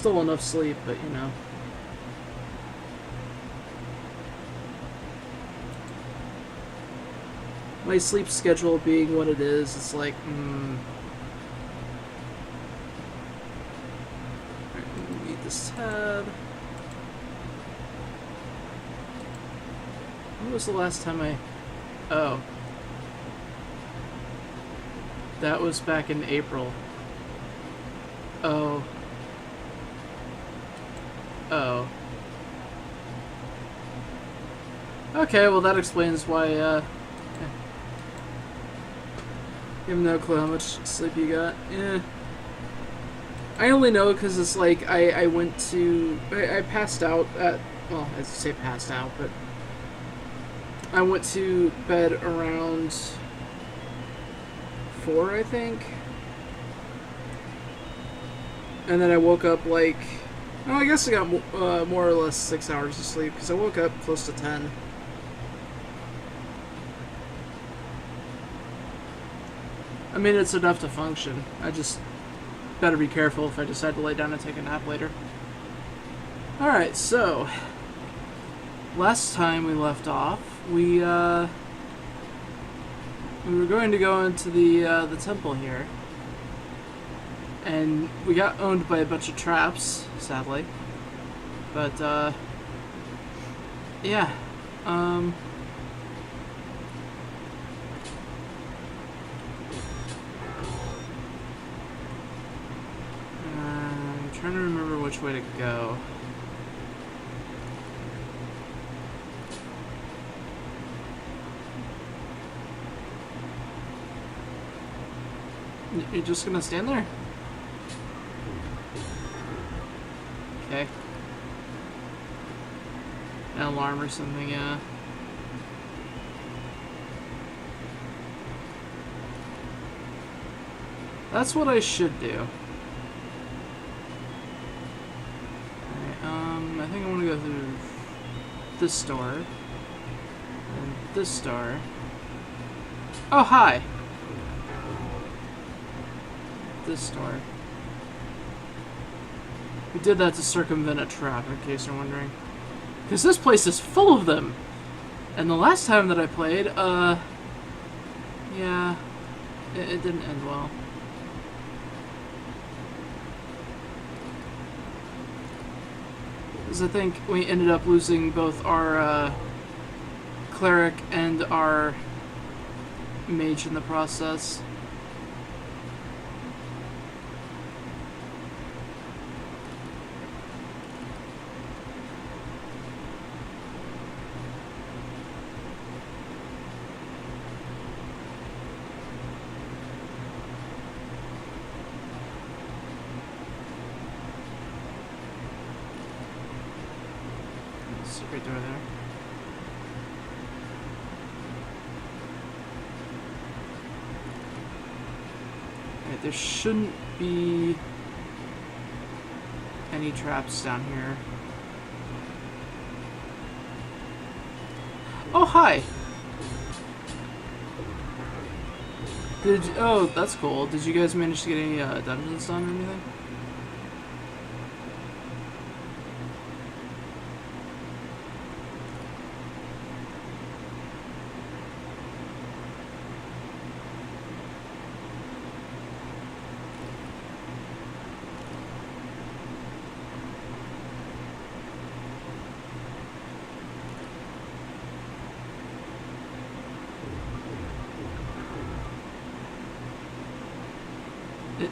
Still enough sleep, but you know. My sleep schedule being what it is, it's like, Alright, let me eat this tab. When was the last time I... Oh. That was back in April. Oh. Oh. Okay, well that explains why, You have no clue how much sleep you got. Yeah. I only know because it's like, I went to... I passed out at... Well, I say passed out, but... I went to bed around 4, I think. And then I woke up like... Oh, I guess I got more or less 6 hours of sleep because I woke up close to 10. I mean, it's enough to function. I just better be careful if I decide to lay down and take a nap later. Alright, so... Last time we left off, we were going to go into the temple here. And we got owned by a bunch of traps, sadly. But, yeah. I'm trying to remember which way to go. You're just gonna stand there? Okay. An alarm or something, yeah. That's what I should do. Alright, I think I want to go through this door. And this door. Oh, hi! This door. We did that to circumvent a trap, in case you're wondering. Because this place is full of them! And the last time that I played, yeah, it didn't end well. Because I think we ended up losing both our, cleric and our mage in the process. Secret door there. Right, there shouldn't be any traps down here. Oh, hi! Oh, that's cool. Did you guys manage to get any dungeons done or anything?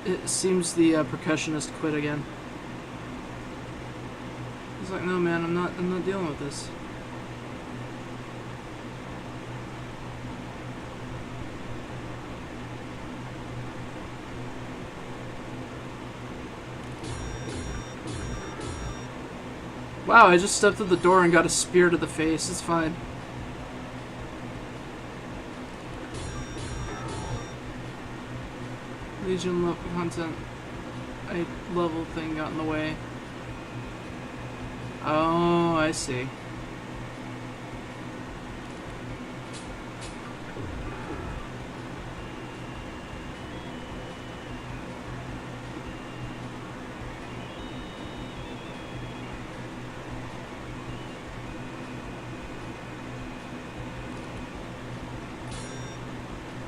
It seems the percussionist quit again. He's like, no man, I'm not dealing with this. Wow, I just stepped through the door and got a spear to the face. It's fine. Legion level content. A level thing got in the way. Oh, I see.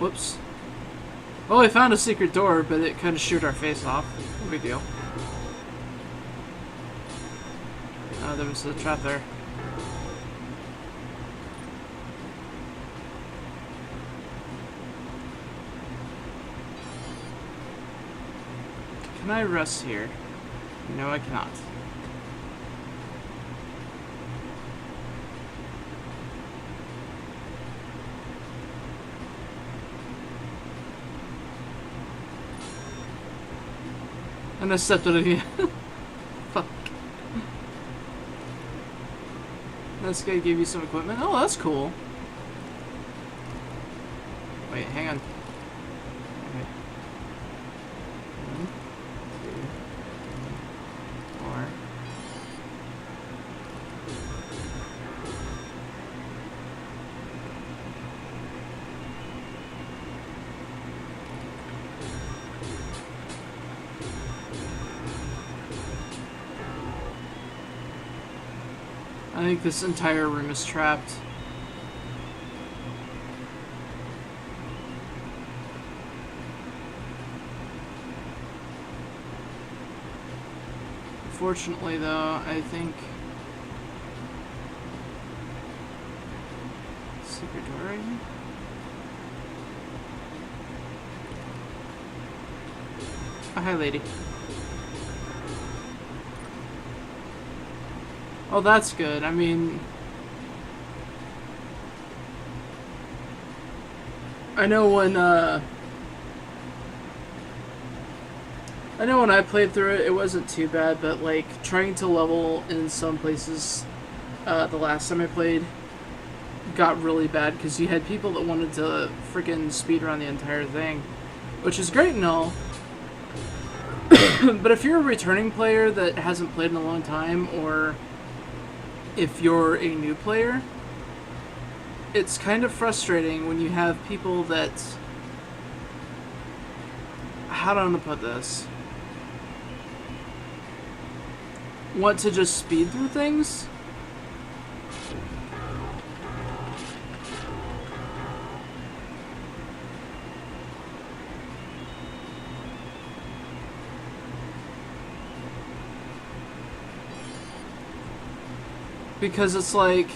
Whoops. Well, we found a secret door, but it kind of sheared our face off. No big deal. Oh, there was a trap there. Can I rest here? No, I cannot. And I stepped on it again. Fuck. This guy gave you some equipment. Oh, that's cool. Wait, hang on. Okay. 1, 2, 4. I think this entire room is trapped. Fortunately, though, I think... Secret door right here? Oh, hi, lady. Oh, that's good. I mean... I know when I played through it, it wasn't too bad, but, like, trying to level in some places the last time I played got really bad, because you had people that wanted to freaking speedrun the entire thing, which is great and all. But if you're a returning player that hasn't played in a long time, or if you're a new player, it's kind of frustrating when you have people that... How do I want to put this? Want to just speed through things? Because it's like...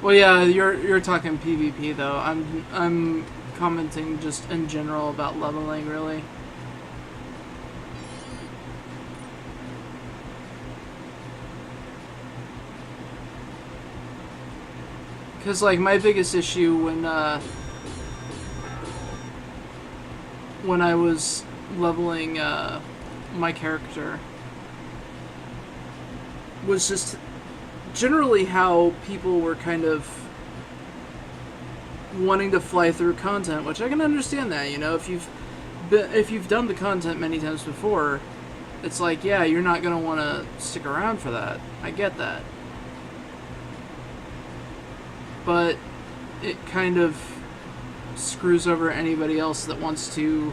Well, yeah, you're talking PvP though. I'm commenting just in general about leveling, really. Because, like, my biggest issue when I was leveling my character was just generally how people were kind of wanting to fly through content, which I can understand that, you know, if you've done the content many times before, it's like, yeah, you're not going to want to stick around for that. I get that. But it kind of screws over anybody else that wants to,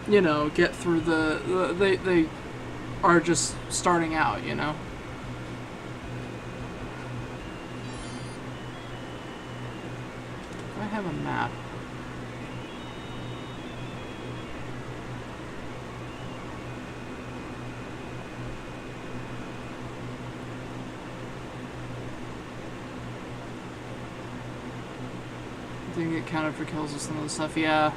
you know, get through they are just starting out, you know. Do I have a map? Didn't get counted for kills with some of the stuff, yeah.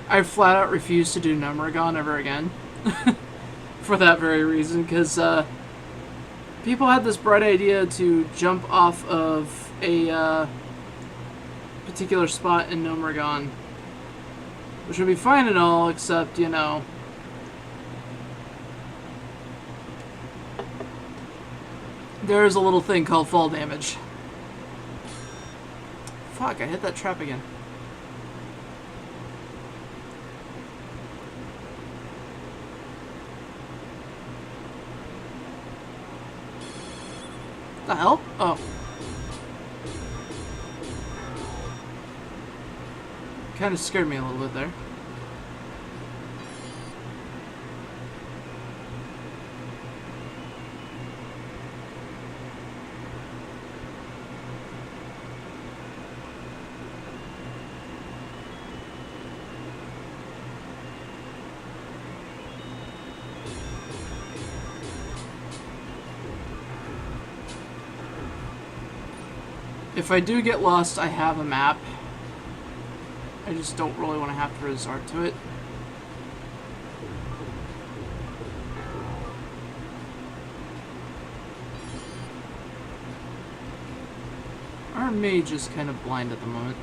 I flat out refuse to do Gnomeregan ever again. For that very reason, because people had this bright idea to jump off of a particular spot in Gnomeregan, which would be fine and all, except, you know, there's a little thing called fall damage. Fuck, I hit that trap again. The hell? Oh. Kind of scared me a little bit there. If I do get lost, I have a map. I just don't really want to have to resort to it. Our mage is kind of blind at the moment.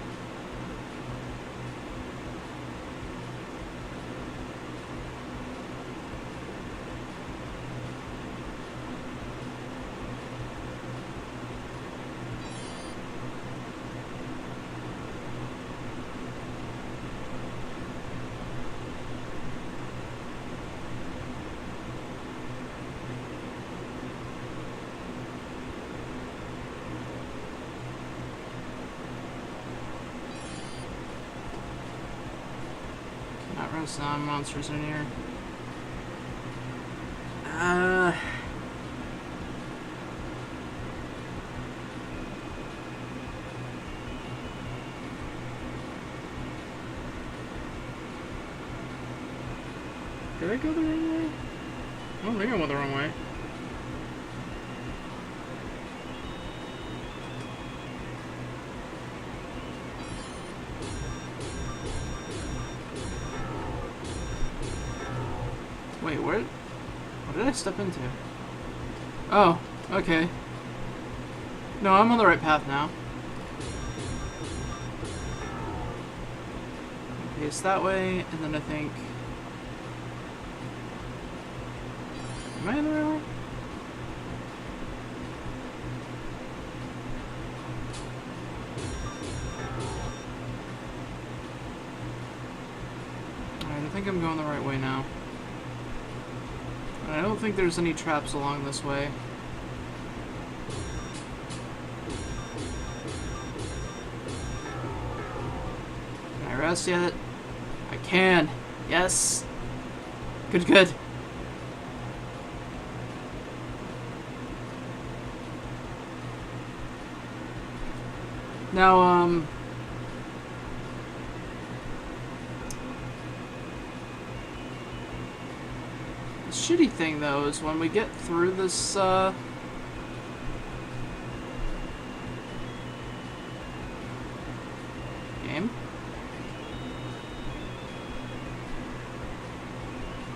Some monsters in here. Did I go the wrong way? I don't think I went the wrong way. Wait, what did I step into? Oh, okay. No, I'm on the right path now. Okay, it's that way, and then I think... Am I in the right way? Alright, I think I'm going the right way now. I don't think there's any traps along this way. Can I rest yet? I can. Yes. Good, good. Now, the shitty thing, though, is when we get through this, game?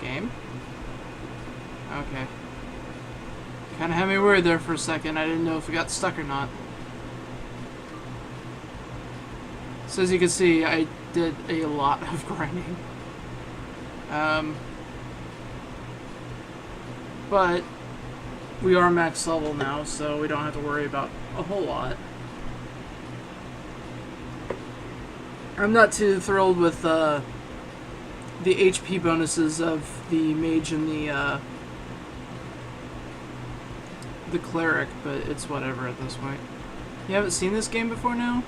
Game? Okay. Kinda had me worried there for a second. I didn't know if we got stuck or not. So as you can see, I did a lot of grinding. But we are max level now, so we don't have to worry about a whole lot. I'm not too thrilled with the HP bonuses of the mage and the cleric, but it's whatever at this point. You haven't seen this game before now?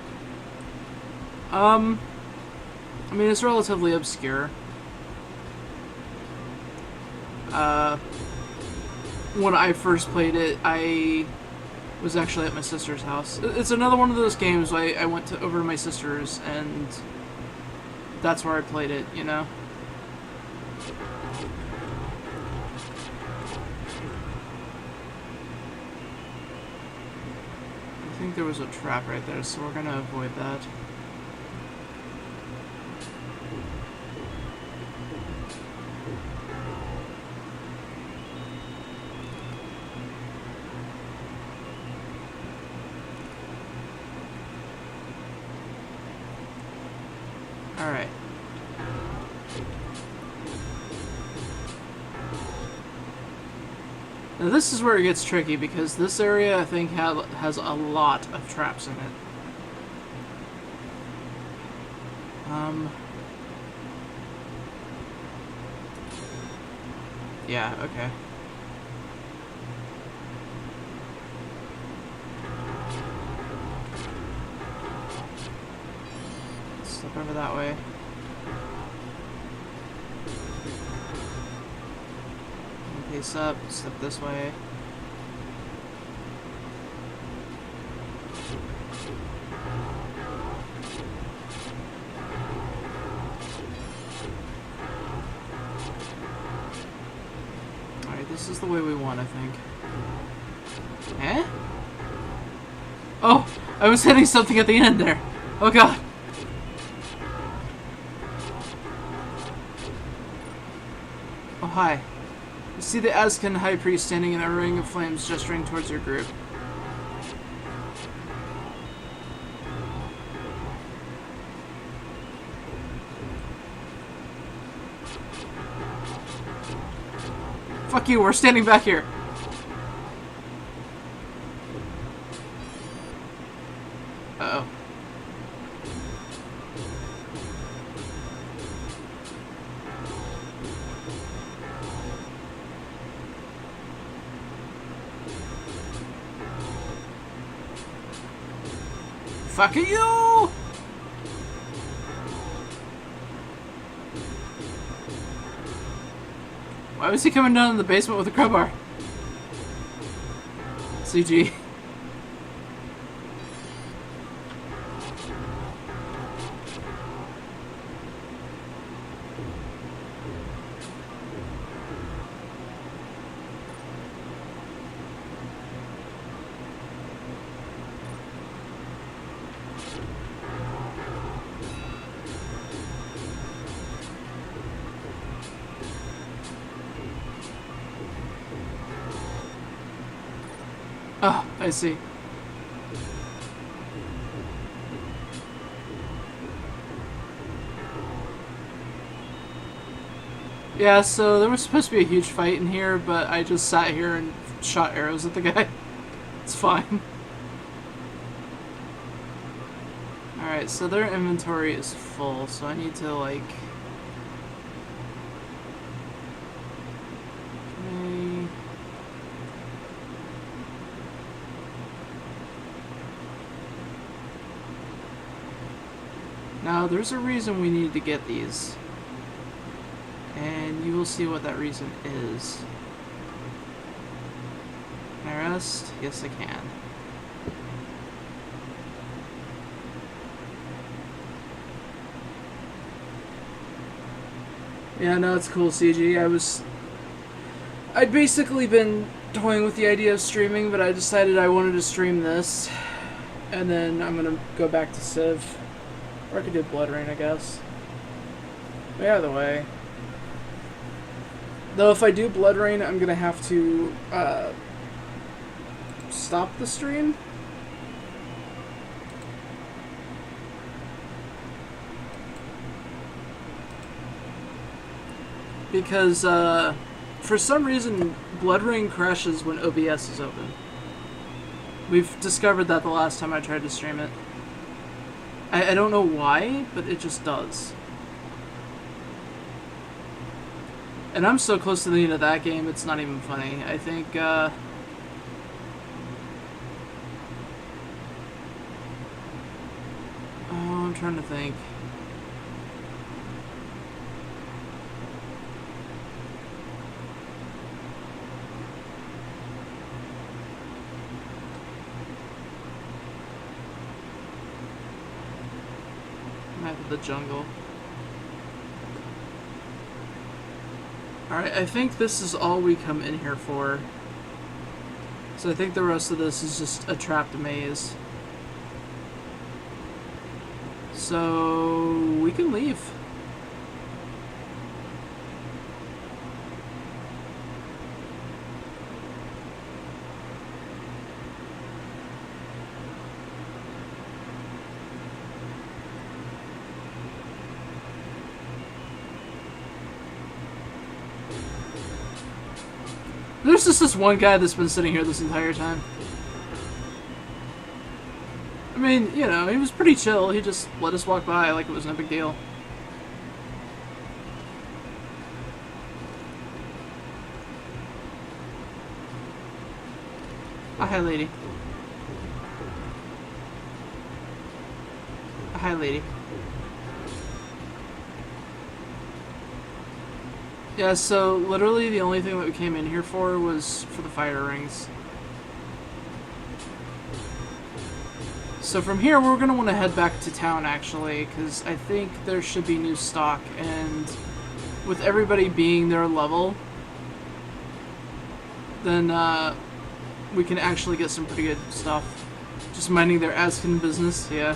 I mean, it's relatively obscure. When I first played it, I was actually at my sister's house. It's another one of those games I went over to my sister's, and that's where I played it, you know? I think there was a trap right there, so we're gonna avoid that. Alright. Now this is where it gets tricky, because this area, I think, has a lot of traps in it. Yeah, okay. Step over that way. Pace up, step this way. Alright, this is the way we want, I think. Eh? Oh! I was hitting something at the end there. Oh god. Oh hi. You see the Azkan High Priest standing in a ring of flames gesturing towards your group. Fuck you, we're standing back here. Uh-oh. Fuck you! Why was he coming down in the basement with a crowbar? CG. Oh, I see. Yeah, so there was supposed to be a huge fight in here, but I just sat here and shot arrows at the guy. It's fine. Alright, so their inventory is full, so I need to, like... Okay. Now, there's a reason we need to get these. And you will see what that reason is. Can I rest? Yes, I can. Yeah, no, it's cool, CG. I'd basically been toying with the idea of streaming, but I decided I wanted to stream this. And then I'm gonna go back to Civ. Or I could do Blood Rain, I guess. But either way. Though if I do Blood Rain, I'm gonna have to stop the stream. Because for some reason Blood Rain crashes when OBS is open. We've discovered that the last time I tried to stream it. I don't know why, but it just does. And I'm so close to the end of that game, it's not even funny. I think, oh, I'm trying to think. Map of the jungle. Alright, I think this is all we come in here for. So I think the rest of this is just a trapped maze. So we can leave. There's just this one guy that's been sitting here this entire time. I mean, you know, he was pretty chill. He just let us walk by like it was no big deal. A hi, lady. A hi, lady. Yeah, so literally the only thing that we came in here for was for the fire rings. So from here, we're going to want to head back to town, actually, because I think there should be new stock, and with everybody being their level, then we can actually get some pretty good stuff. Just minding their Askin business, yeah.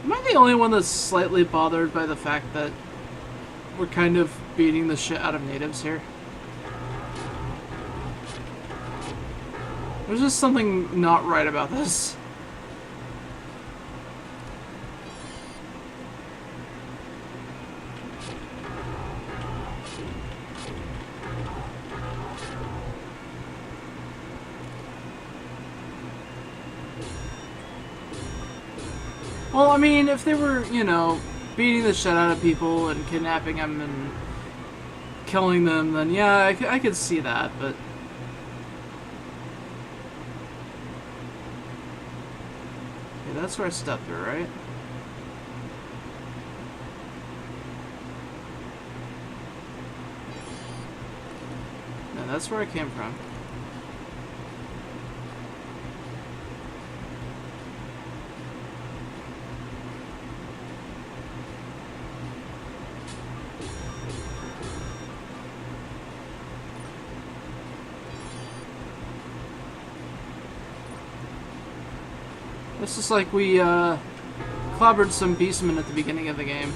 Am I the only one that's slightly bothered by the fact that we're kind of beating the shit out of natives here? There's just something not right about this. Well, I mean, if they were, you know, beating the shit out of people and kidnapping them and killing them, then yeah, I could see that, but... Yeah, that's where I stepped through, right? No, that's where I came from. This is like we clobbered some beastmen at the beginning of the game.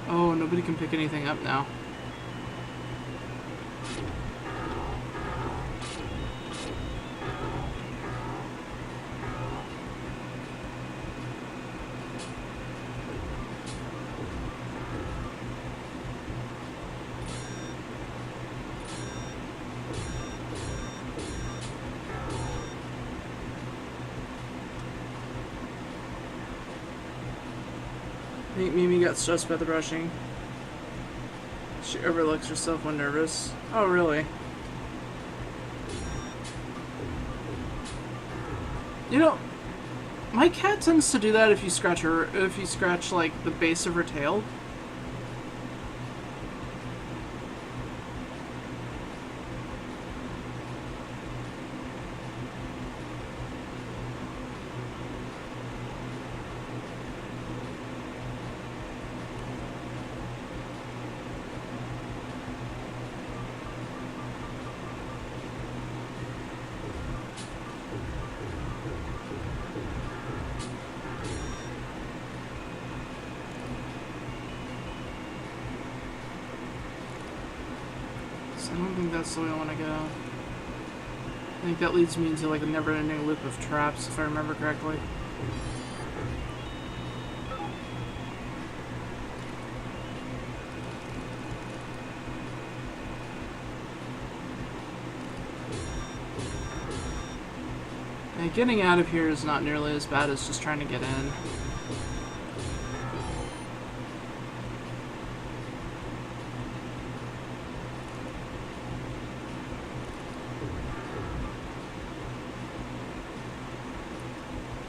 Oh, nobody can pick anything up now. I think Mimi got stressed by the brushing. She overlooks herself when nervous. Oh, really? You know, my cat tends to do that if you scratch her, if you scratch, like, the base of her tail. I don't think that's the way I want to go. I think that leads me into like a never-ending loop of traps, if I remember correctly. And getting out of here is not nearly as bad as just trying to get in.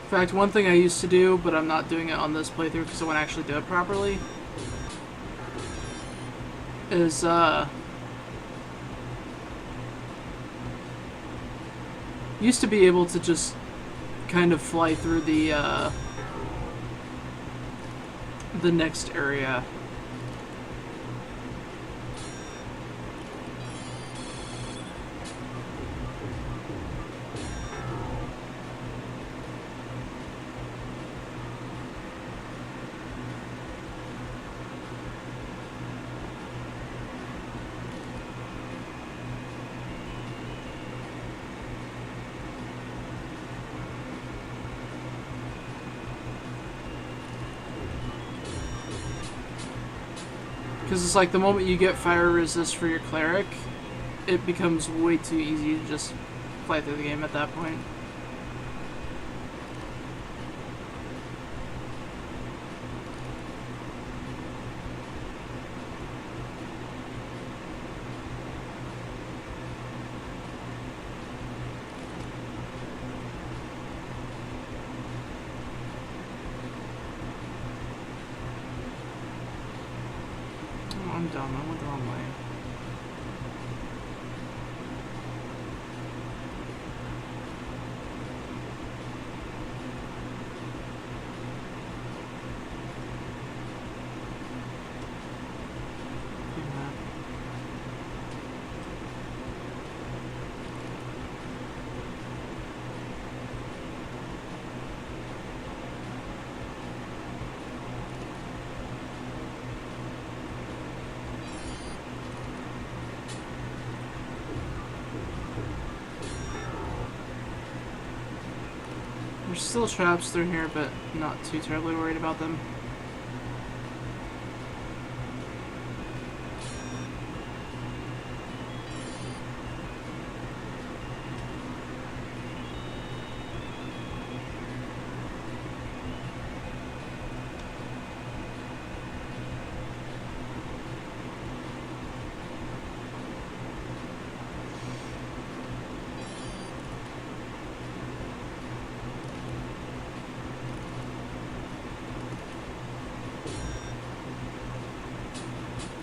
In fact, one thing I used to do, but I'm not doing it on this playthrough because I want to actually do it properly, is, used to be able to just kind of fly through the next area. Because it's like the moment you get fire resist for your cleric, it becomes way too easy to just fly through the game at that point. dumb. I went the wrong way. There's still traps through here, but not too terribly worried about them.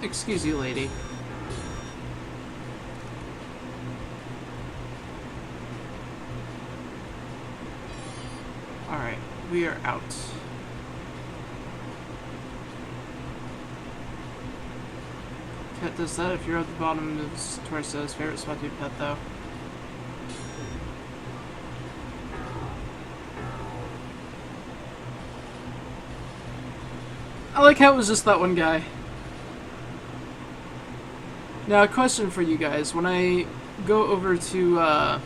Excuse you, lady. Alright, we are out. Pet does that if you're at the bottom of his torso. His favorite spot to be pet, though. I like how it was just that one guy. Now, a question for you guys. When I go over to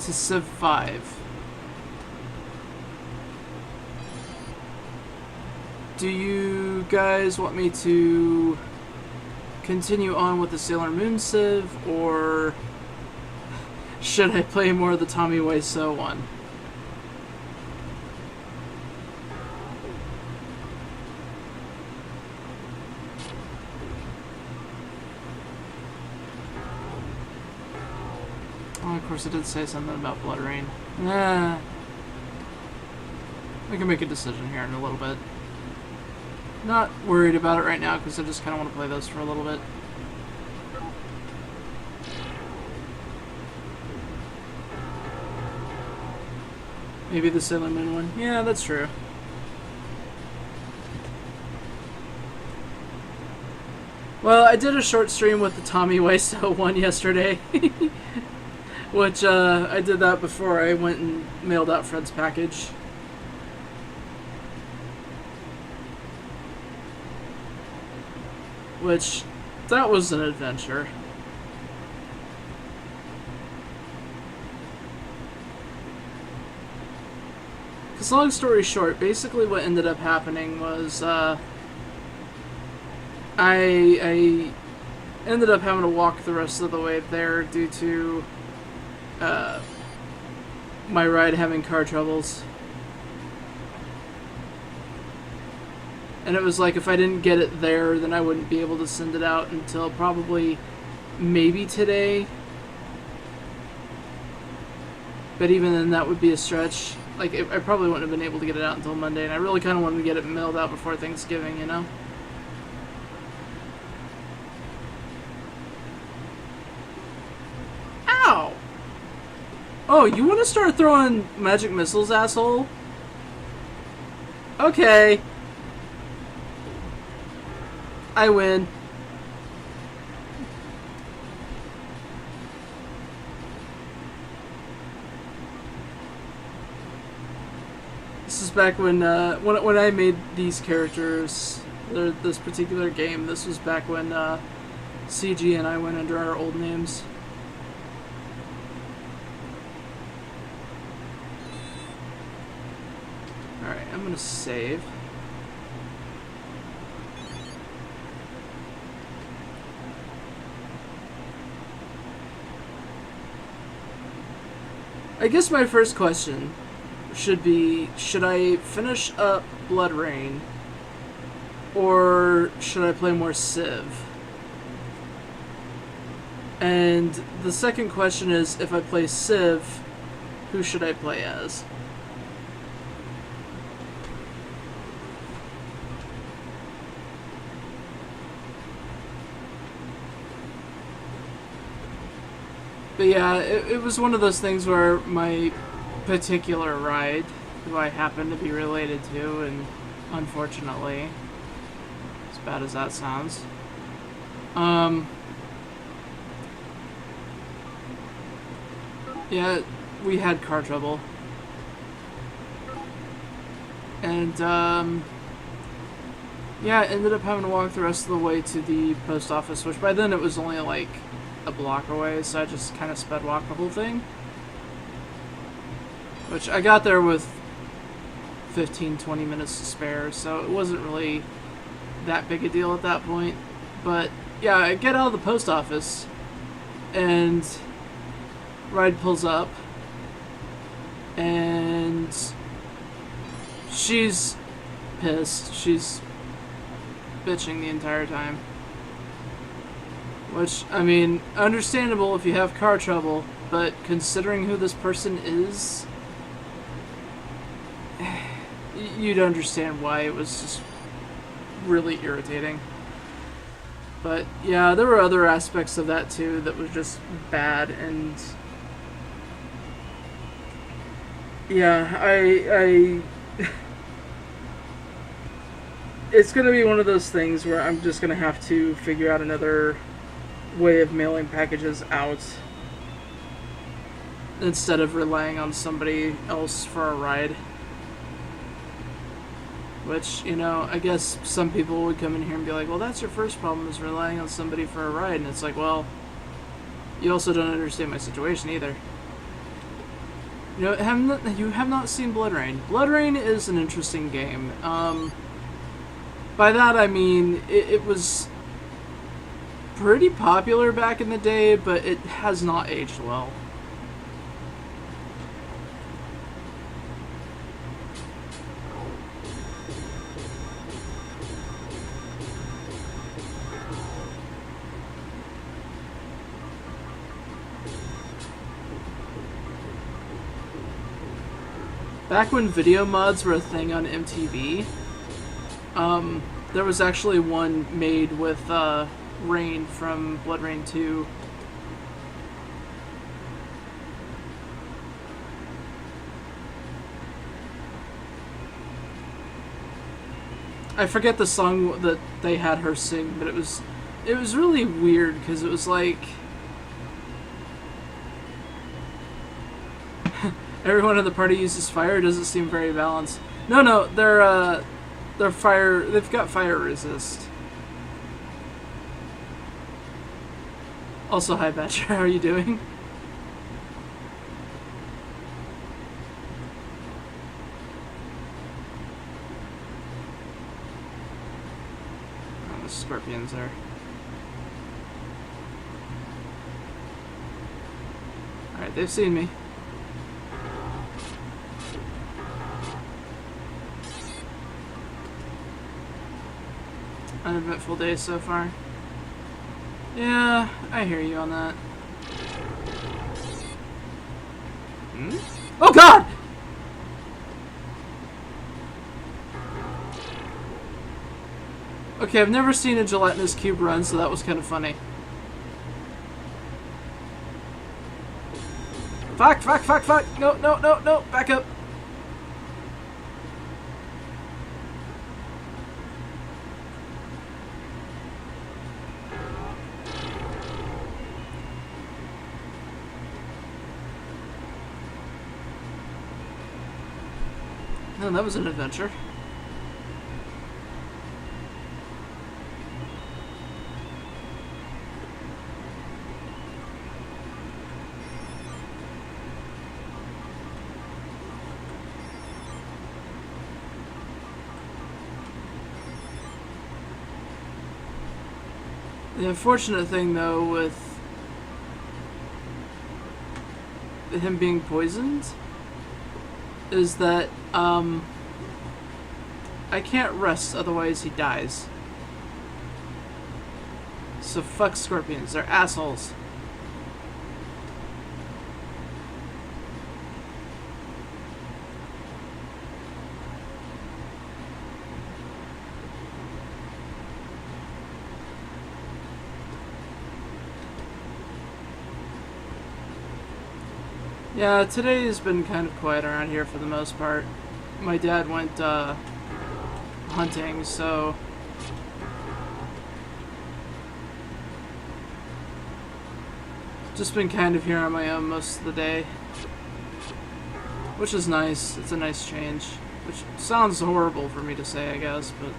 Civ 5, do you guys want me to continue on with the Sailor Moon Civ, or should I play more of the Tommy Wiseau one? Oh, of course, it did say something about Blood Rain. Nah. We can make a decision here in a little bit. Not worried about it right now, because I just kind of want to play those for a little bit. Maybe the Sailor Moon one. Yeah, that's true. Well, I did a short stream with the Tommy Wiseau one yesterday. Which, I did that before I went and mailed out Fred's package. Which, that was an adventure. Because long story short, basically what ended up happening was, I ended up having to walk the rest of the way there due to my ride having car troubles. And it was like, if I didn't get it there, then I wouldn't be able to send it out until probably maybe today. But even then, that would be a stretch. Like, I probably wouldn't have been able to get it out until Monday, and I really kind of wanted to get it mailed out before Thanksgiving, you know? Ow! Oh, you want to start throwing magic missiles, asshole? Okay. I win. This is back when I made these characters, this particular game. This was back when CG and I went under our old names. Alright, I'm gonna save. I guess my first question should be, should I finish up Blood Rain, or should I play more Civ? And the second question is, if I play Civ, who should I play as? But yeah, it was one of those things where my particular ride, who I happen to be related to, and unfortunately, as bad as that sounds, um, yeah, we had car trouble. And, yeah, I ended up having to walk the rest of the way to the post office, which by then it was only like a block away, so I just kind of sped walked the whole thing. Which I got there with 15-20 minutes to spare, so it wasn't really that big a deal at that point. But yeah, I get out of the post office, and ride pulls up, and she's pissed. She's bitching the entire time. Which, I mean, understandable if you have car trouble, but considering who this person is, you'd understand why it was just really irritating. But yeah, there were other aspects of that too that was just bad, and yeah, I it's gonna be one of those things where I'm just gonna have to figure out another way of mailing packages out instead of relying on somebody else for a ride. Which, you know, I guess some people would come in here and be like, well, that's your first problem, is relying on somebody for a ride. And it's like, well, you also don't understand my situation either. You know, you have not seen BloodRayne. BloodRayne is an interesting game. By that I mean, it was pretty popular back in the day, but it has not aged well. Back when video mods were a thing on MTV, there was actually one made with Rain from BloodRayne 2. I forget the song that they had her sing, but it was really weird because it was like everyone in the party uses fire. Doesn't seem very balanced. No, they're fire. They've got fire resist. Also, hi Badger, how are you doing? Oh, the scorpions are. Alright, they've seen me. Uneventful day so far. Yeah, I hear you on that. Hmm? Oh god! Okay, I've never seen a gelatinous cube run, so that was kind of funny. Fuck! No, back up! Oh, that was an adventure. The unfortunate thing, though, with him being poisoned is that I can't rest, otherwise he dies. So fuck scorpions, they're assholes. Yeah, today's been kind of quiet around here for the most part. My dad went hunting, so just been kind of here on my own most of the day, which is nice. It's a nice change, which sounds horrible for me to say, I guess, but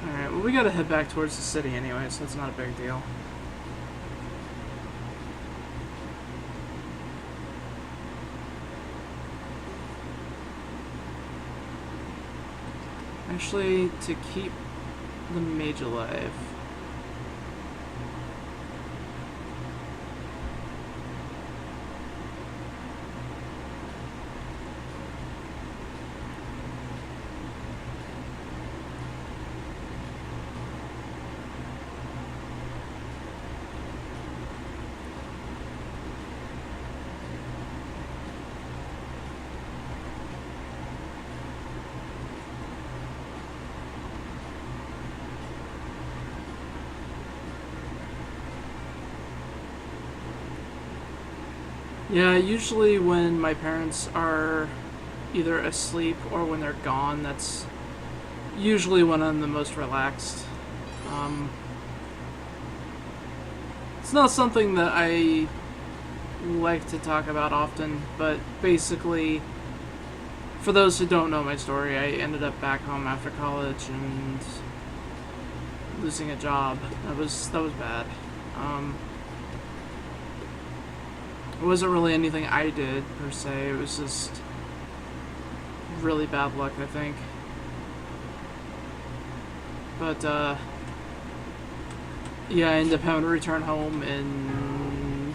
alright, well, we gotta head back towards the city anyway, so it's not a big deal. Actually, to keep the mage alive. Yeah, usually when my parents are either asleep or when they're gone, that's usually when I'm the most relaxed. It's not something that I like to talk about often, but basically, for those who don't know my story, I ended up back home after college and losing a job. That was bad. It wasn't really anything I did, per se. It was just really bad luck, I think. But, yeah, I ended up having to return home and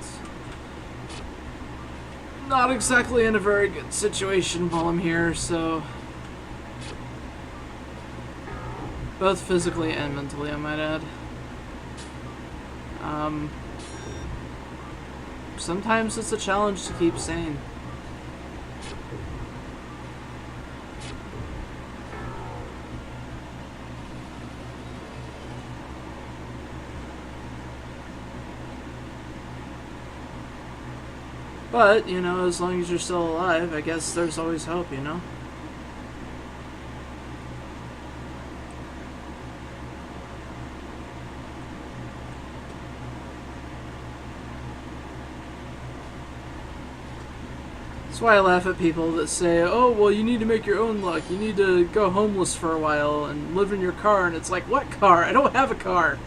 not exactly in a very good situation while I'm here, so both physically and mentally, I might add. Sometimes it's a challenge to keep sane. But, you know, as long as you're still alive, I guess there's always hope, you know? That's why I laugh at people that say, oh, well, you need to make your own luck. You need to go homeless for a while and live in your car. And it's like, what car? I don't have a car.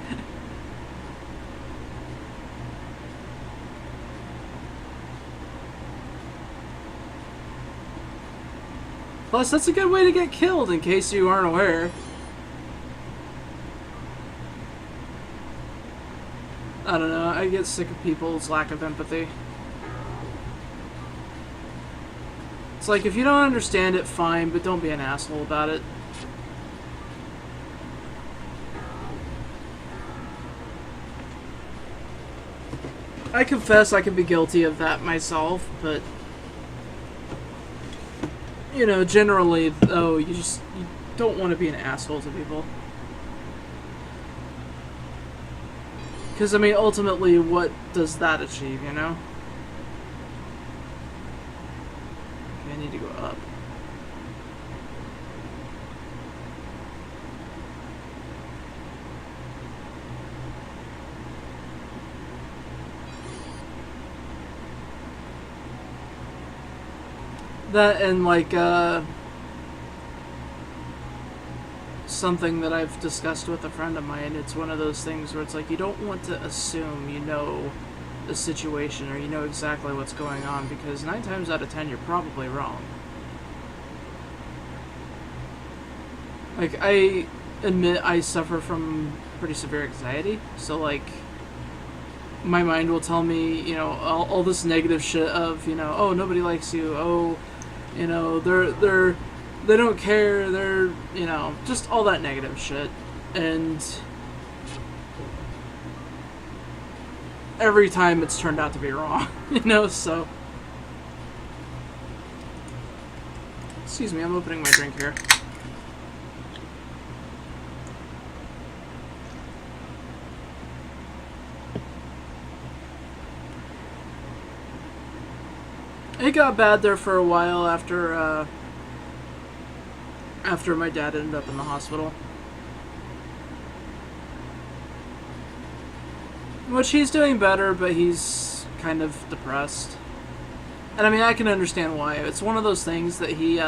Plus, that's a good way to get killed, in case you aren't aware. I don't know, I get sick of people's lack of empathy. It's like, if you don't understand it, fine, but don't be an asshole about it. I confess I can be guilty of that myself, but you know, generally, though, you don't want to be an asshole to people. Because, I mean, ultimately, what does that achieve, you know? Okay, I need to go up. That and, like, something that I've discussed with a friend of mine, it's one of those things where it's like, you don't want to assume you know the situation or you know exactly what's going on, because 9 times out of 10 you're probably wrong. Like, I admit I suffer from pretty severe anxiety, so, like, my mind will tell me, you know, all this negative shit of, you know, oh, nobody likes you, oh, you know, they don't care, they're, you know, just all that negative shit. And every time it's turned out to be wrong, you know, so Excuse me, I'm opening my drink here. It got bad there for a while after my dad ended up in the hospital. Which he's doing better, but he's kind of depressed. And I mean, I can understand why. It's one of those things that he,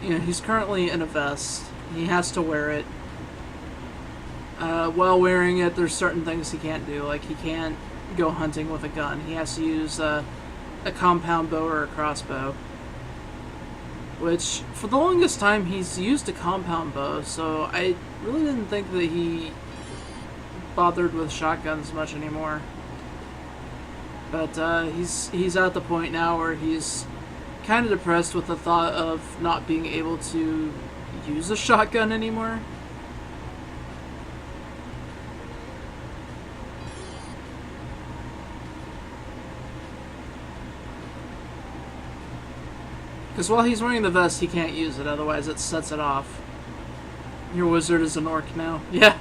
he's currently in a vest. He has to wear it. While wearing it, there's certain things he can't do. Like, he can't go hunting with a gun. He has to use a compound bow or a crossbow. Which, for the longest time, he's used a compound bow, so I really didn't think that he bothered with shotguns much anymore. But he's at the point now where he's kind of depressed with the thought of not being able to use a shotgun anymore. Because while he's wearing the vest, he can't use it, otherwise it sets it off. Your wizard is an orc now. Yeah.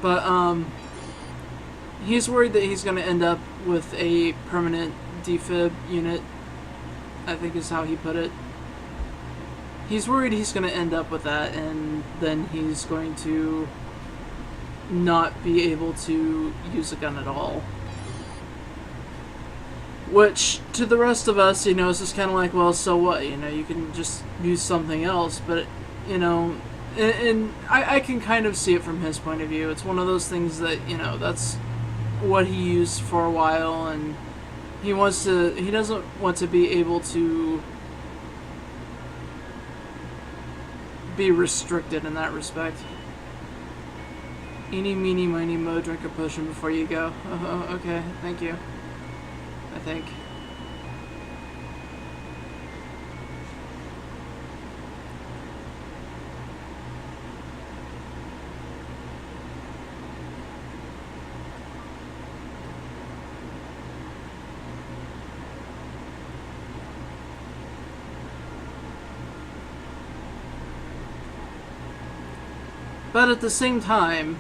But, he's worried that he's going to end up with a permanent defib unit, I think is how he put it. He's worried he's going to end up with that, and then he's going to not be able to use a gun at all. Which, to the rest of us, is just kind of like, well, so what? You can just use something else, but, and I can kind of see it from his point of view. It's one of those things that, that's what he used for a while, and he doesn't want to be able to be restricted in that respect. Eeny, meeny, miny, mo, drink a potion before you go. Okay, thank you. I think. But at the same time,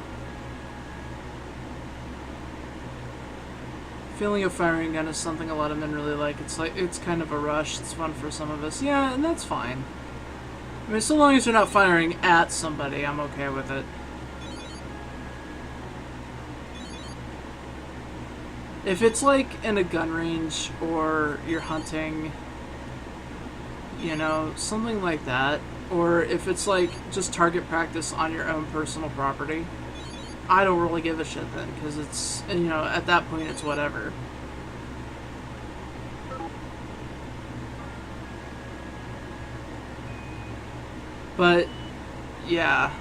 feeling of firing a gun is something a lot of men really like. It's kind of a rush. It's fun for some of us. Yeah, and that's fine. I mean, so long as you're not firing at somebody, I'm okay with it. If it's like in a gun range or you're hunting, something like that, or if it's like just target practice on your own personal property, I don't really give a shit then, because it's, at that point it's whatever. But, yeah.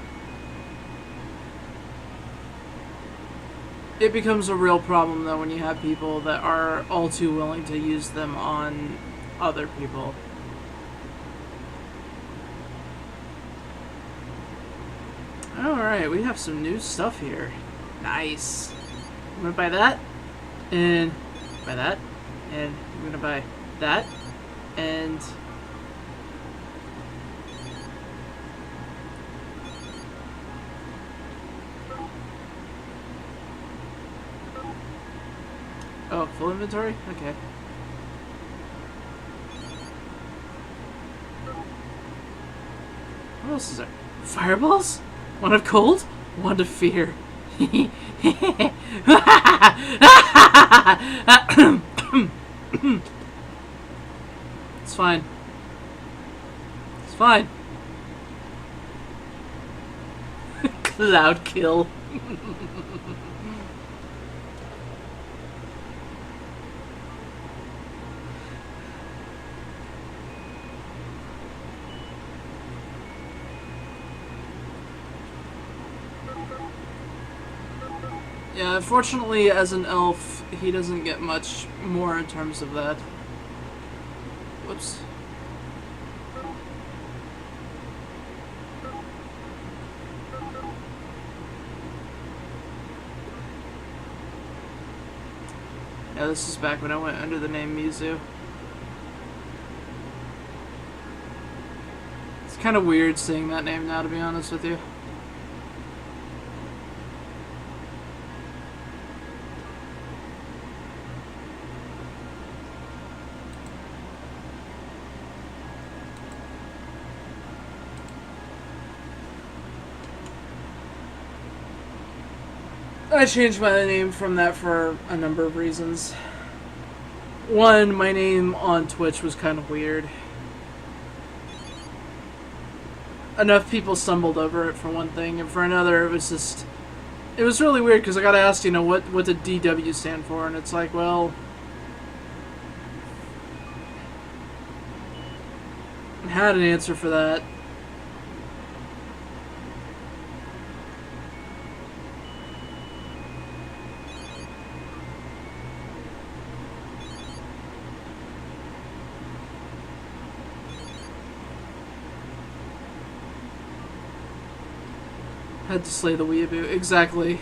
It becomes a real problem, though, when you have people that are all too willing to use them on other people. Alright, we have some new stuff here. Nice. I'm gonna buy that, and buy that, and I'm gonna buy that, and oh, full inventory? Okay. What else is there? Fireballs? One of cold, one of fear. It's fine. It's fine. Cloud kill. Yeah, unfortunately, as an elf, he doesn't get much more in terms of that. Whoops. Yeah, this is back when I went under the name Mizu. It's kind of weird seeing that name now, to be honest with you. I changed my name from that for a number of reasons. One, my name on Twitch was kind of weird. Enough people stumbled over it for one thing, and for another, it was just... It was really weird, because I got asked, you know, what did DW stand for? And it's like, well... I had an answer for that. Had to slay the weeaboo. Exactly.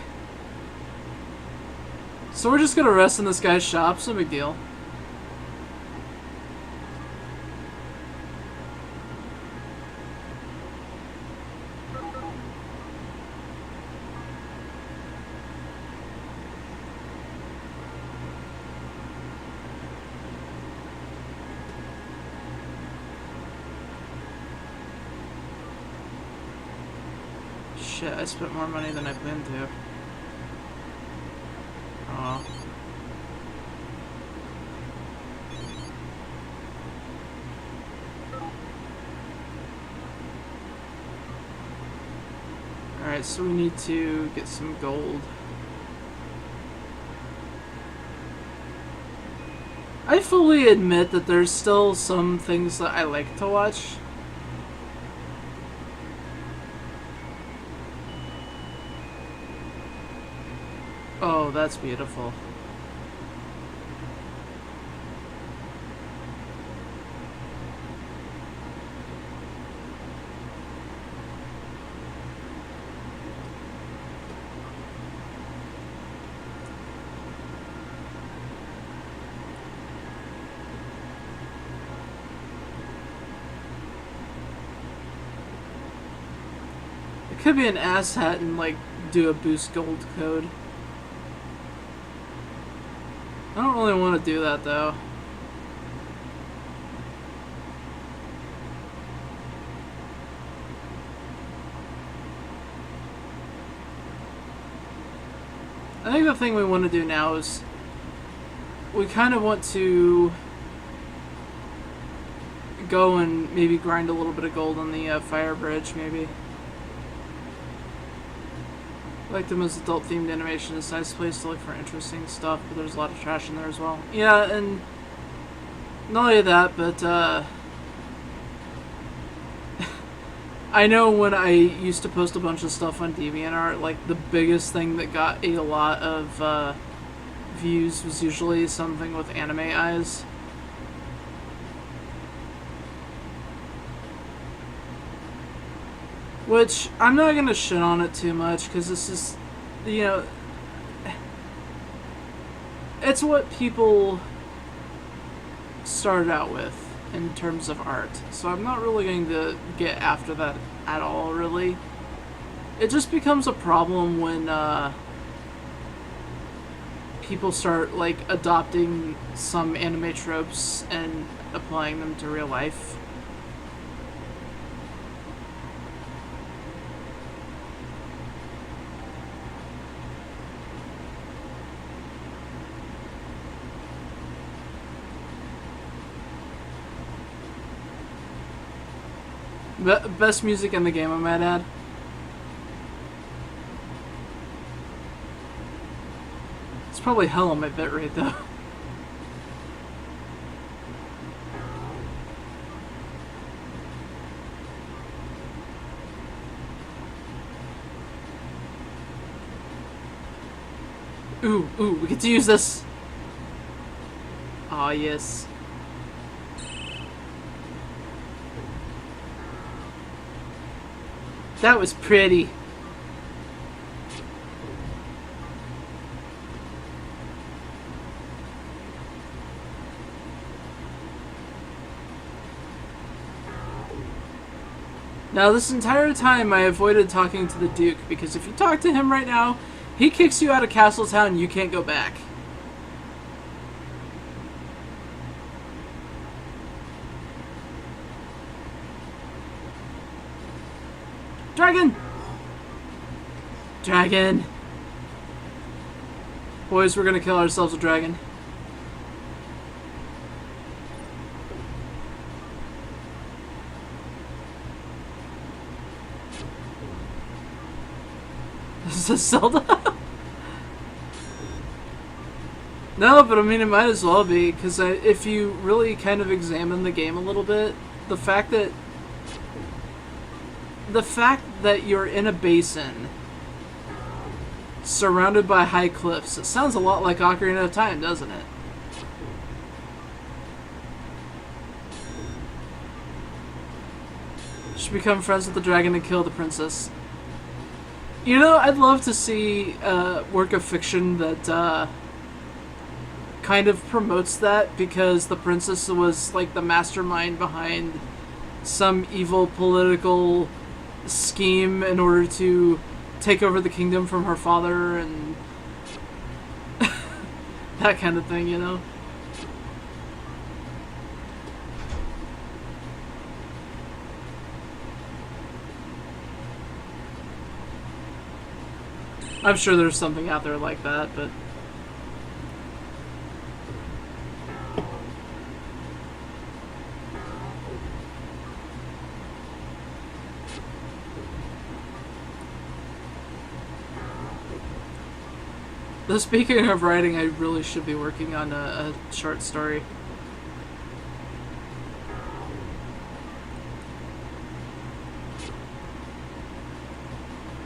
So we're just gonna rest in this guy's shop, no big deal. Shit, I spent more money than I planned to. Oh. Alright, so we need to get some gold. I fully admit that there's still some things that I like to watch. Oh, that's beautiful. It could be an asshat and like do a boost gold code. I don't really want to do that though. I think the thing we want to do now is we kind of want to go and maybe grind a little bit of gold on the fire bridge, maybe. I like the most adult themed animation. It's a nice place to look for interesting stuff, but there's a lot of trash in there as well. Yeah, and not only that, but I know when I used to post a bunch of stuff on DeviantArt, like the biggest thing that got a lot of views was usually something with anime eyes. Which, I'm not gonna shit on it too much, because it's just, you know, it's what people started out with in terms of art. So I'm not really going to get after that at all, really. It just becomes a problem when people start, like, adopting some anime tropes and applying them to real life. Best music in the game, I might add. It's probably hell on my bitrate, though. Ooh, we get to use this! Aw, yes. That was pretty. Now, this entire time, I avoided talking to the Duke, because if you talk to him right now, he kicks you out of Castletown and you can't go back. Dragon! Dragon! Boys, we're gonna kill ourselves a dragon. Is this Zelda? No, but I mean, it might as well be, because if you really kind of examine the game a little bit, the fact that you're in a basin surrounded by high cliffs, it sounds a lot like Ocarina of Time, doesn't it? Should become friends with the dragon and kill the princess. You know, I'd love to see a work of fiction that kind of promotes that, because the princess was like the mastermind behind some evil political scheme in order to take over the kingdom from her father and that kind of thing, you know? I'm sure there's something out there like that, but though, speaking of writing, I really should be working on a short story.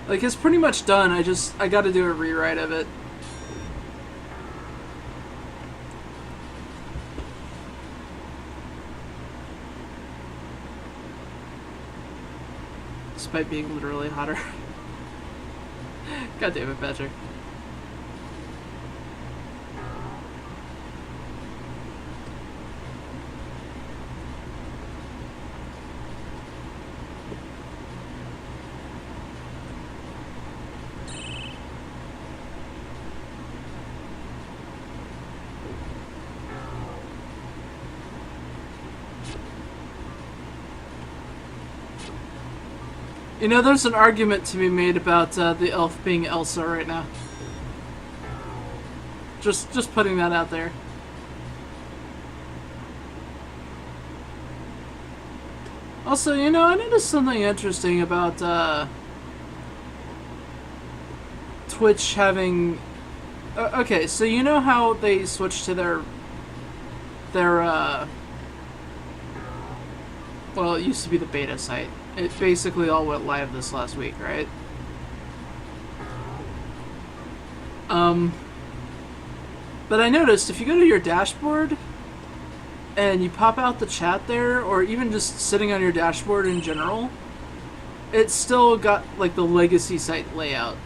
Like, it's pretty much done, I gotta do a rewrite of it. Despite being literally hotter. God damn it, Patrick. You know, there's an argument to be made about the elf being Elsa right now. Just putting that out there. Also, you know, I noticed something interesting about Twitch having... okay, so you know how they switched to their well, it used to be the beta site. It basically all went live this last week, right? But I noticed if you go to your dashboard and you pop out the chat there, or even just sitting on your dashboard in general, it's still got like the legacy site layout.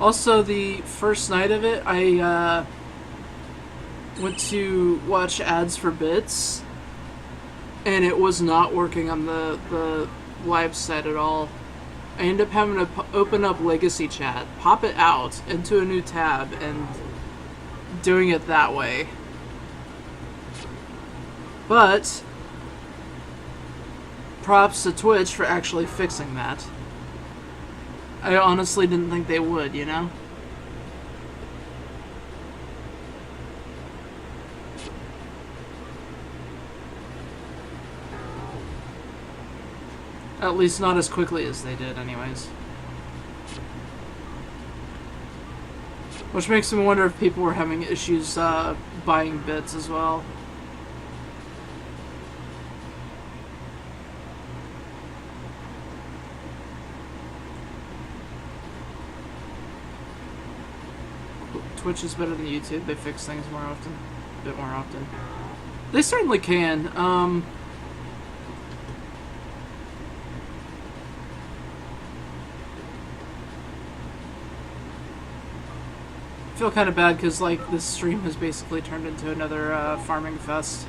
Also, the first night of it, I went to watch ads for bits, and it was not working on the live set at all. I ended up having to open up Legacy Chat, pop it out into a new tab, and doing it that way. But props to Twitch for actually fixing that. I honestly didn't think they would, you know? At least not as quickly as they did, anyways. Which makes me wonder if people were having issues buying bits as well. Twitch is better than YouTube. They fix things more often, a bit more often. They certainly can. I feel kind of bad because like this stream has basically turned into another farming fest.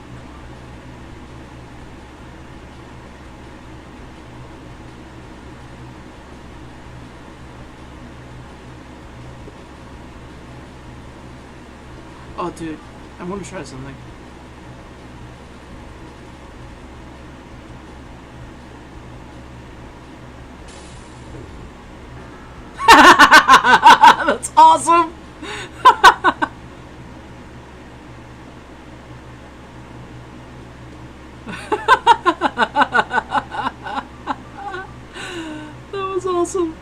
Oh, dude, I want to try something. That's awesome! That was awesome.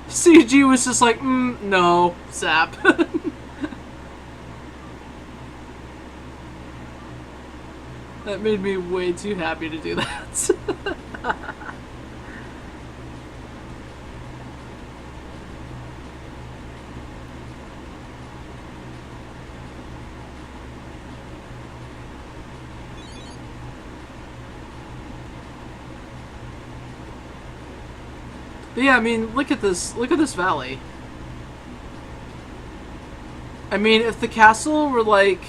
CG was just like, no, zap. That made me way too happy to do that. But yeah, I mean, look at this valley. I mean, if the castle were like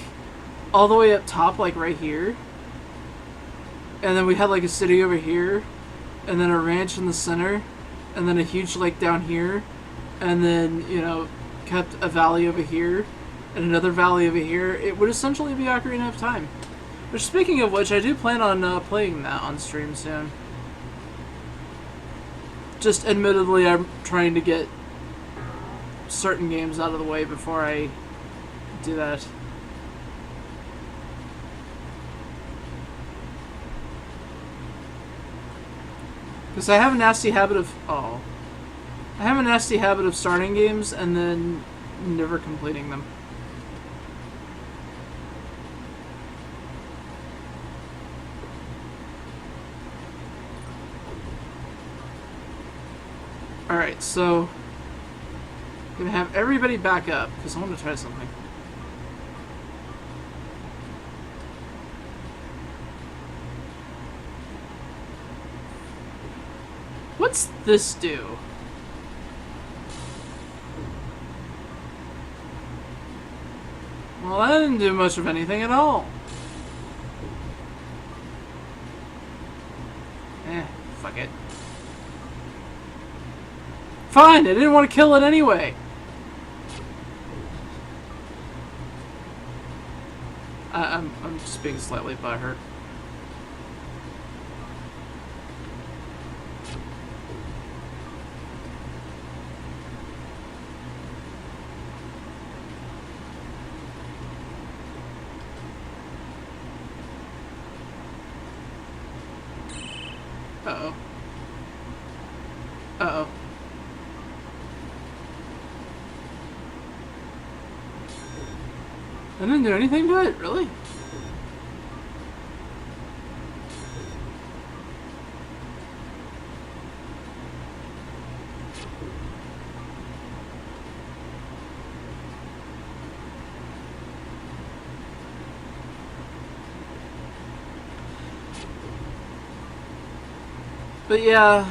all the way up top, like right here, and then we had like a city over here, and then a ranch in the center, and then a huge lake down here, and then, you know, kept a valley over here, and another valley over here, it would essentially be Ocarina of Time. Which, speaking of which, I do plan on playing that on stream soon. Just admittedly, I'm trying to get certain games out of the way before I do that. Because I have a nasty habit of... I have a nasty habit of starting games and then never completing them. Alright, so... I'm gonna have everybody back up, because I want to try something. What's this do? Well, that didn't do much of anything at all. Fuck it. Fine, I didn't want to kill it anyway. I'm just being slightly butthurt. Uh-oh. Uh-oh. I didn't do anything to it, really? But yeah,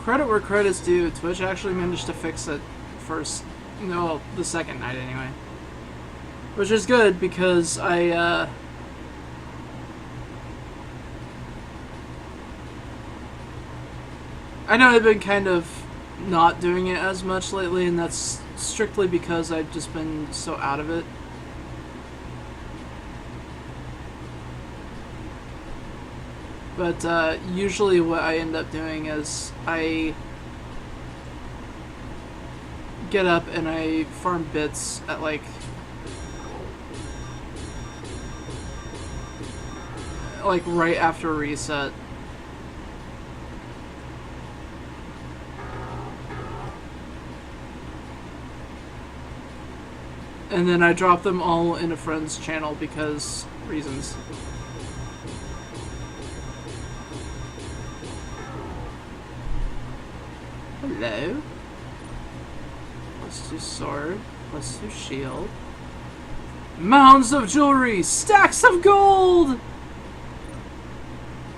credit where credit's due, Twitch actually managed to fix it the second night anyway. Which is good because I know I've been kind of not doing it as much lately, and that's strictly because I've just been so out of it. But usually what I end up doing is I get up and I farm bits at like right after reset. And then I drop them all in a friend's channel because reasons. Hello. +2 sword. +2 shield. Mounds of jewelry! Stacks of gold!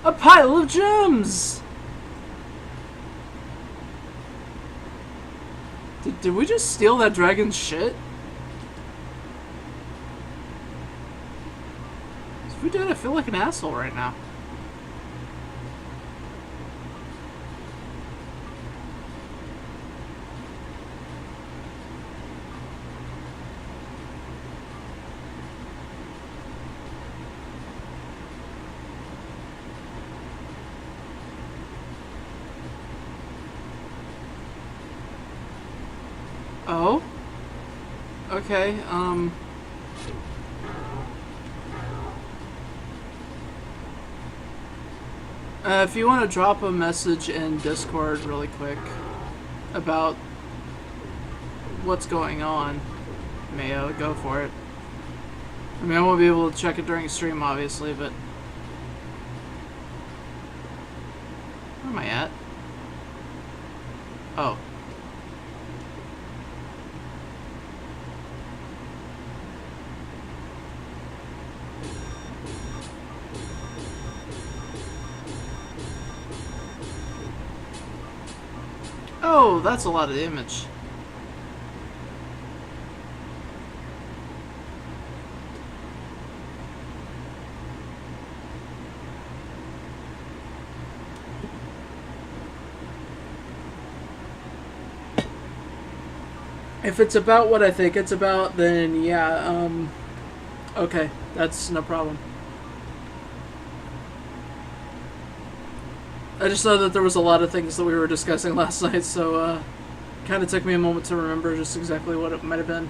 A pile of gems! Did we just steal that dragon's shit? If we did, I feel like an asshole right now. Oh? Okay, if you want to drop a message in Discord really quick about what's going on, Mayo, go for it. I mean, I won't be able to check it during stream, obviously, but... Where am I at? Oh. Oh, that's a lot of damage. If it's about what I think it's about, then yeah, okay, that's no problem. I just know that there was a lot of things that we were discussing last night, so kind of took me a moment to remember just exactly what it might have been.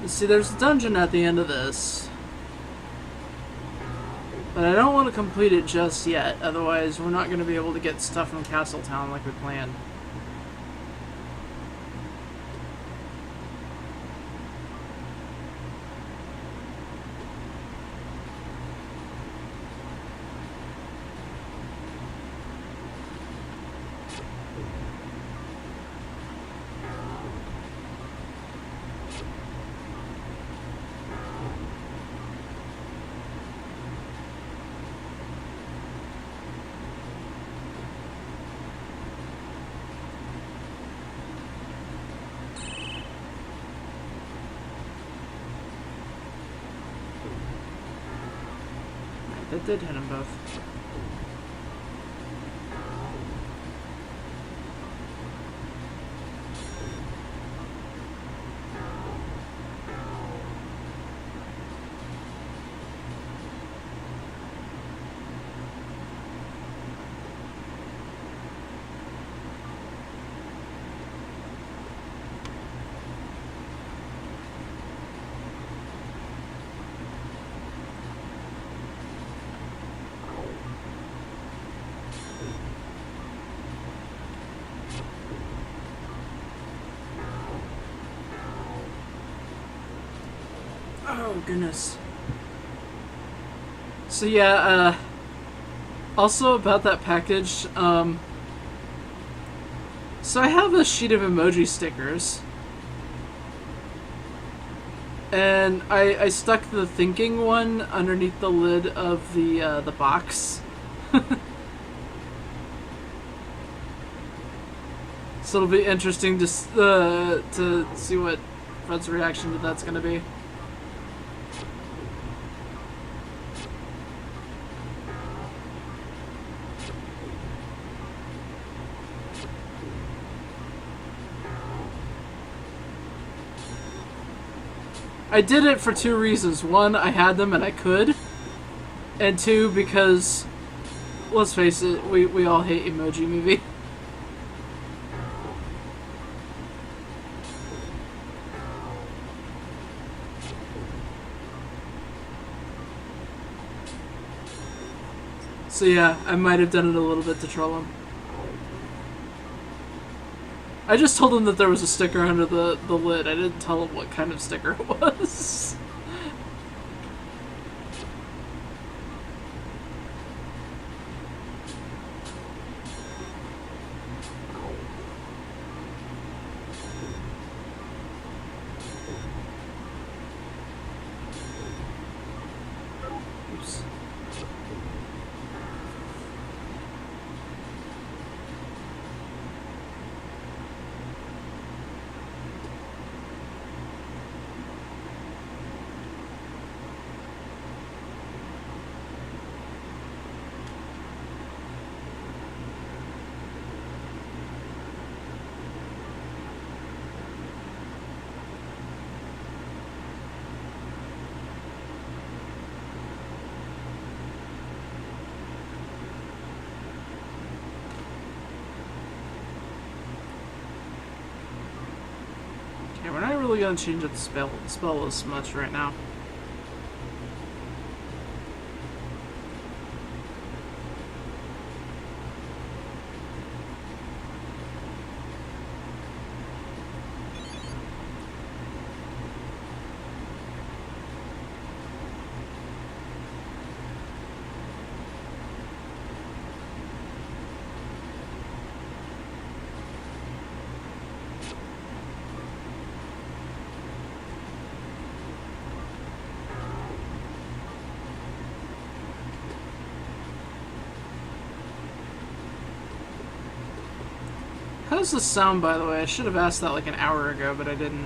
See, there's a dungeon at the end of this. But I don't want to complete it just yet, otherwise we're not going to be able to get stuff from Castletown like we planned. That did hit them both. Oh, goodness. So yeah, also about that package, So I have a sheet of emoji stickers. And I stuck the thinking one underneath the lid of the box. So it'll be interesting to see what Fred's reaction to that's gonna be. I did it for two reasons. One, I had them and I could. And two, because, let's face it, we all hate Emoji Movie. So yeah, I might have done it a little bit to troll him. I just told him that there was a sticker under the lid. I didn't tell him what kind of sticker it was. Oops. Okay, we're not really gonna change up the spell list much right now. How does this sound, by the way? I should have asked that like an hour ago, but I didn't.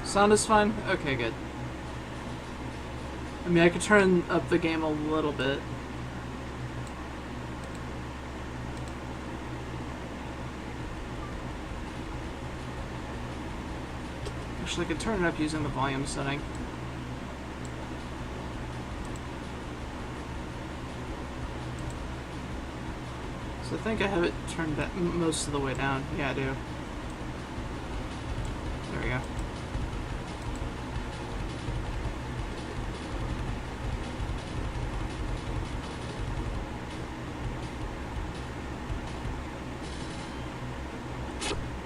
Sound is fine? Okay, good. I mean, I could turn up the game a little bit. Actually, I could turn it up using the volume setting. So I think I have it turned most of the way down. Yeah, I do. There we go.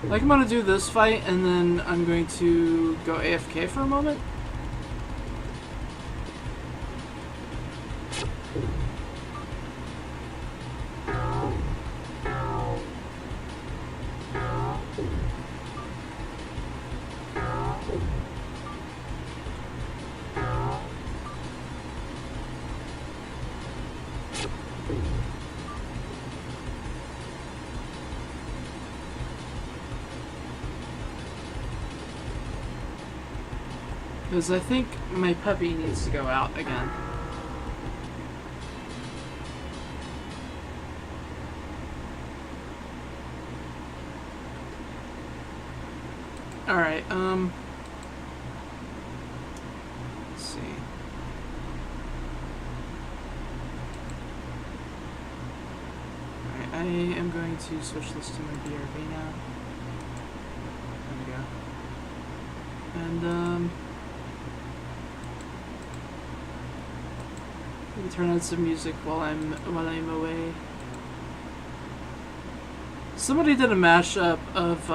Like, I'm gonna do this fight, and then I'm going to go AFK for a moment. Because I think my puppy needs to go out again. Alright, let's see. Alright, I am going to switch this to my BRB now. There we go. And, Maybe turn on some music while I'm away. Somebody did a mashup of